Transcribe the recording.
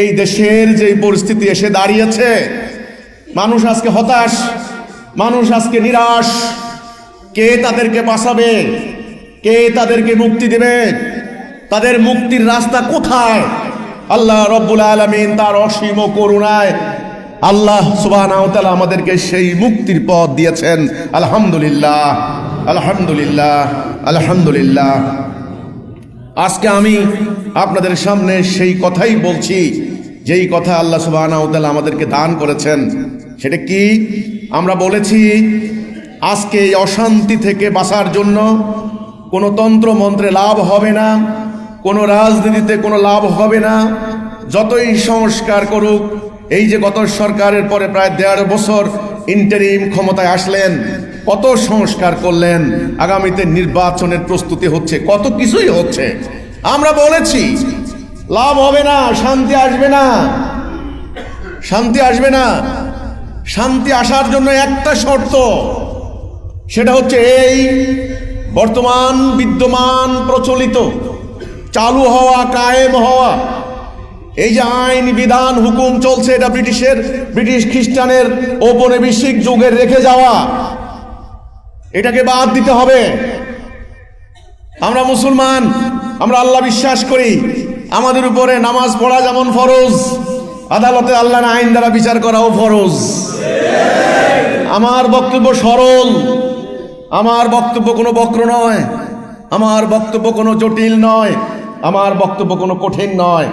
এই দেশের যে পরিস্থিতি এসে দাঁড়িয়েছে, মানুষ আজকে হতাশ, মানুষ আজকে নিরাশ। কে তাদেরকে বাঁচাবে? কে তাদেরকে মুক্তি দেবে? তাদের মুক্তির রাস্তা কোথায়? আল্লাহ রব্বুল আলামিন তার অসীম করুণায় আল্লাহ সুবহানাহু ওয়া তাআলা আমাদেরকে সেই মুক্তির পথ দিয়েছেন। আলহামদুলিল্লাহ, আলহামদুলিল্লাহ, আলহামদুলিল্লাহ। আজকে আমি আপনাদের সামনে সেই কথাই বলছি, যেই কথা আল্লাহ সুবহানাহু ওয়া তাআলা আমাদেরকে দান করেছেন। সেটা কি? আমরা বলেছি আজকে এই অশান্তি থেকে বাঁচার জন্য কোনো তন্ত্র মন্ত্রে লাভ হবে না, কোনো রাজনীতিতে কোনো লাভ হবে না। যতই সংস্কার করুক, এই যে গত সরকারের পরে প্রায় 1.5 বছর ইন্টারিম ক্ষমতায় আসলেন, কত সংস্কার করলেন, আগামীতে নির্বাচনের প্রস্তুতি হচ্ছে, কত কিছুই হচ্ছে। আমরা বলেছি লাভ হবে না, শান্তি আসবে না, শান্তি আসবে না। শান্তি আসার জন্য একটা শর্ত, সেটা হচ্ছে এই বর্তমান বিদ্যমান প্রচলিত চালু হওয়া, কায়েম হওয়া এই যে আইন বিধান হুকুম চলছে, এটা ব্রিটিশ খ্রিস্টানের ঔপনিবেশিক যুগের রেখে যাওয়া, এটাকে বাদ দিতে হবে। আমরা মুসলমান, আমরা আল্লাহ বিশ্বাস করি, আমাদের উপরে নামাজ পড়া যেমন ফরজ, আদালতে আল্লাহর আইন দ্বারা বিচার করাও ফরজ। আমার বক্তব্য সরল, আমার বক্তব্য কোনো বক্র নয়, আমার বক্তব্য কোনো জটিল নয়, আমার বক্তব্য কোনো কঠিন নয়।